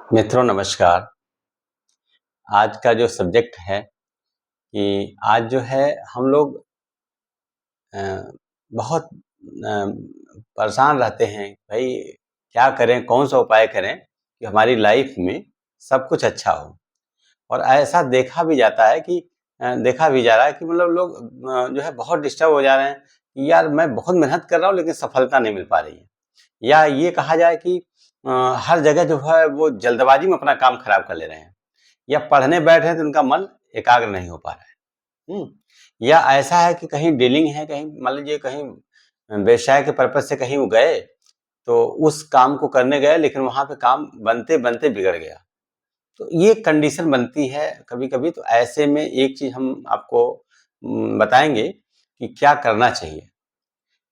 मित्रों नमस्कार। आज का जो सब्जेक्ट है कि आज जो है हम लोग अ, बहुत परेशान रहते हैं भाई, क्या करें, कौन सा उपाय करें कि हमारी लाइफ में सब कुछ अच्छा हो। और ऐसा देखा भी जाता है कि देखा भी जा रहा है कि मतलब लोग जो है बहुत डिस्टर्ब हो जा रहे हैं कि यार मैं बहुत मेहनत कर रहा हूँ लेकिन सफलता नहीं मिल पा रही है। या ये कहा जाए कि हर जगह जो है वो जल्दबाजी में अपना काम खराब कर ले रहे हैं, या पढ़ने बैठे हैं तो उनका मन एकाग्र नहीं हो पा रहा है। हुँ। या ऐसा है कि कहीं डीलिंग है, कहीं मान लीजिए कहीं व्यवसाय के पर्पज़ से कहीं वो गए, तो उस काम को करने गए लेकिन वहाँ पे काम बनते-बनते बिगड़ गया। तो ये कंडीशन बनती है कभी-कभी। तो ऐसे में एक चीज़ हम आपको बताएँगे कि क्या करना चाहिए।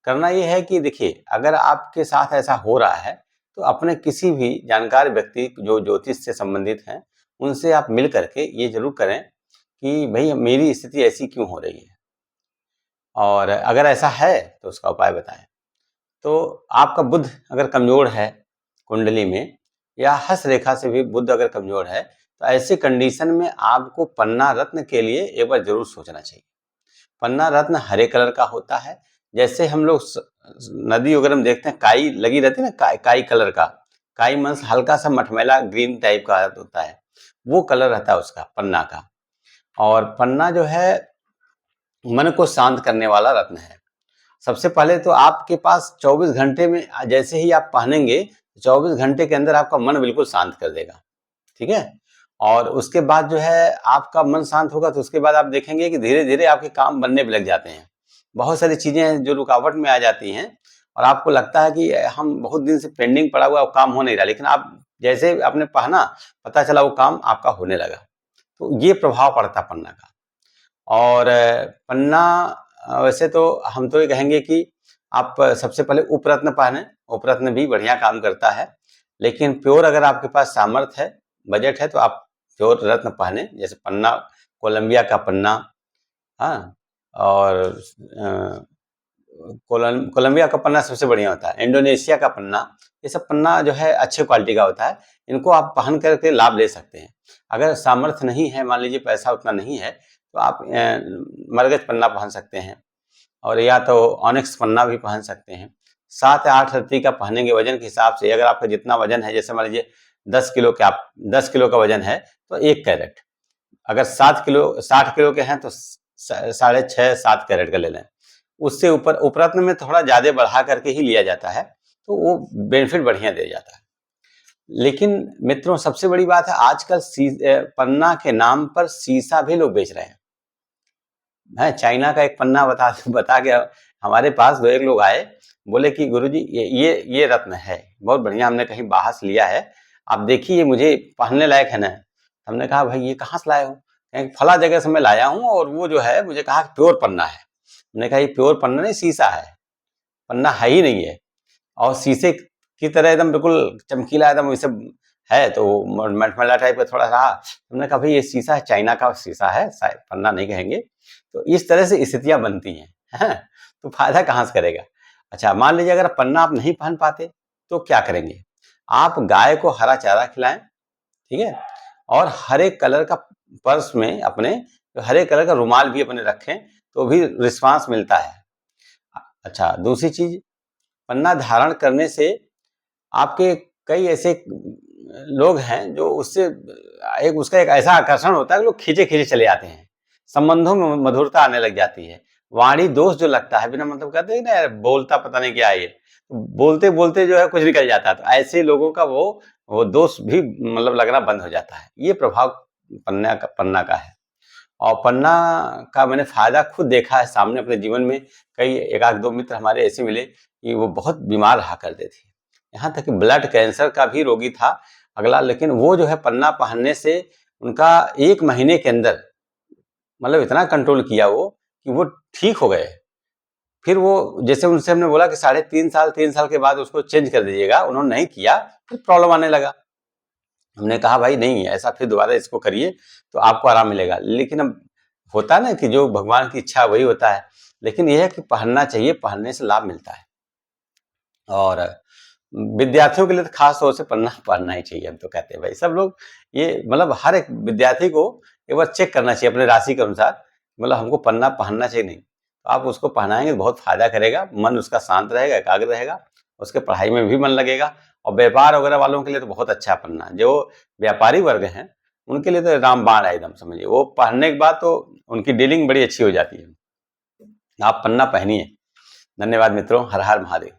करना ये है कि देखिए, अगर आपके साथ ऐसा हो रहा है, तो अपने किसी भी जानकार व्यक्ति जो ज्योतिष से संबंधित हैं, उनसे आप मिल कर के ये ज़रूर करें कि भई मेरी स्थिति ऐसी क्यों हो रही है? और अगर ऐसा है, तो उसका उपाय बताएँ। तो आपका बुध अगर कमज़ोर है कुंडली में, या हस्त रेखा से भी बुध अगर कमज़ोर है, तो ऐसी कंडीशन में आपको पन्ना रत्न के लिए एक बार ज़रूर सोचना चाहिए। पन्ना रत्न हरे कलर का होता है। जैसे हम लोग नदी वगैरह में देखते हैं काई लगी रहती है ना, काई कलर का। काई मीन्स हल्का सा मटमैला ग्रीन टाइप का होता है, वो कलर रहता है उसका पन्ना का। और पन्ना जो है मन को शांत करने वाला रत्न है। सबसे पहले तो आपके पास 24 घंटे में जैसे ही आप पहनेंगे, 24 घंटे के अंदर आपका मन बिल्कुल शांत कर देगा। ठीक है? और उसके बाद जो है आपका मन शांत होगा, तो उसके बाद आप देखेंगे कि धीरे-धीरे आपके काम बनने भी लग जाते हैं। बहुत सारी चीज़ें हैं जो रुकावट में आ जाती हैं, और आपको लगता है कि हम बहुत दिन से पेंडिंग पड़ा हुआ है, वो काम हो नहीं रहा, लेकिन आप जैसे आपने पहना, पता चला वो काम आपका होने लगा। तो ये प्रभाव पड़ता है पन्ना का। और पन्ना वैसे तो हम तो ये कहेंगे कि आप सबसे पहले उपरत्न पहनें। उपरत्न भी बढ़िया काम करता है, लेकिन प्योर अगर आपके पास सामर्थ्य है, बजट है, तो आप प्योर रत्न पहनें। जैसे पन्ना, कोलंबिया का पन्ना, हाँ? और कोलंबिया का पन्ना सबसे बढ़िया होता है। इंडोनेशिया का पन्ना, ये सब पन्ना जो है अच्छे क्वालिटी का होता है। इनको आप पहन कर के लाभ ले सकते हैं। अगर सामर्थ्य नहीं है, मान लीजिए पैसा उतना नहीं है, तो आप मरगज पन्ना पहन सकते हैं, और या तो ऑनिक्स पन्ना भी पहन सकते हैं। 7 या 8 रत्ती का पहनेंगे वज़न के हिसाब से। अगर आपका जितना वज़न है, जैसे मान लीजिए 10 किलो का वज़न है, तो 1 कैरेट। अगर 7 किलो 60 किलो के हैं, तो साढ़े 6-7 कैरेट का ले लें। उससे ऊपर उपरत्न में थोड़ा ज़्यादा बढ़ा करके ही लिया जाता है, तो वो बेनिफिट बढ़िया दे जाता है। लेकिन मित्रों, सबसे बड़ी बात है, आजकल पन्ना के नाम पर शीशा भी लोग बेच रहे हैं। हैं, चाइना का एक पन्ना बता बता के हमारे पास 2 एक लोग आए, बोले कि गुरुजी ये रत्न है, बहुत बढ़िया, हमने कहीं बाहर से लिया है, आप देखिए मुझे पहनने लायक है ना? हमने कहा भाई ये कहाँ से लाए हो? कहें फला जगह से मैं लाया हूँ, और वो जो है मुझे कहा प्योर पन्ना है। हमने कहा ये प्योर पन्ना नहीं, शीशा है, पन्ना है ही नहीं है। और शीशे की तरह एकदम बिल्कुल चमकीला, एकदम वैसे है, तो मटमैला टाइप का थोड़ा रहा। हमने कहा भाई ये शीशा है, चाइना का शीशा है, शायद पन्ना नहीं कहेंगे। तो इस तरह से स्थितियां बनती हैं, हैं? तो फायदा कहाँ से करेगा? अच्छा, मान लीजिए अगर पन्ना आप नहीं पहन पाते, तो क्या करेंगे? आप गाय को हरा चारा खिलाएं, ठीक है? और हरे कलर का पर्स में अपने हरे कलर का रुमाल भी अपने रखें, तो भी रिस्पांस मिलता है। अच्छा, दूसरी चीज, पन्ना धारण करने से आपके कई ऐसे लोग हैं जो उससे एक उसका एक ऐसा आकर्षण होता है कि लोग खींचे-खींचे चले आते हैं। संबंधों में मधुरता आने लग जाती है। वाणी दोष जो लगता है, बिना मतलब कहते हैं ना यार बोलता पता नहीं क्या है ये। बोलते-बोलते जो है कुछ निकल जाता है। तो ऐसे लोगों का वो दोष भी मतलब लगना बंद हो जाता है। ये प्रभाव पन्ना का है। और पन्ना का मैंने फ़ायदा खुद देखा है सामने अपने जीवन में। कई 1 आध 2 मित्र हमारे ऐसे मिले कि वो बहुत बीमार रहा करते थे। यहाँ तक कि ब्लड कैंसर का भी रोगी था अगला, लेकिन वो जो है पन्ना पहनने से उनका 1 महीने के अंदर मतलब इतना कंट्रोल किया वो कि वो ठीक हो गए। फिर वो जैसे उनसे हमने बोला कि साढ़े 3 साल के बाद उसको चेंज कर दीजिएगा, उन्होंने नहीं किया, फिर प्रॉब्लम आने लगा। हमने कहा भाई नहीं, ऐसा फिर दोबारा इसको करिए तो आपको आराम मिलेगा। लेकिन अब होता है ना कि जो भगवान की इच्छा वही होता है। लेकिन ये है कि पहनना चाहिए, पहनने से लाभ मिलता है। और विद्यार्थियों के लिए तो खास तौर से पन्ना पढ़ना ही चाहिए, हम तो कहते हैं भाई सब लोग ये मतलब हर एक विद्यार्थी को एक बार चेक करना चाहिए अपने राशि के अनुसार, मतलब हमको पन्ना पहनना चाहिए नहीं। तो आप उसको पहनाएंगे तो बहुत फायदा करेगा, मन उसका शांत रहेगा, एकाग्र रहेगा, उसके पढ़ाई में भी मन लगेगा। और व्यापार वगैरह वालों के लिए तो बहुत अच्छा पन्ना, जो व्यापारी वर्ग हैं उनके लिए तो रामबाण है एकदम, समझिए वो पहनने के बाद तो उनकी डीलिंग बड़ी अच्छी हो जाती है। आप पन्ना पहनिए। धन्यवाद मित्रों, हर हर महादेव।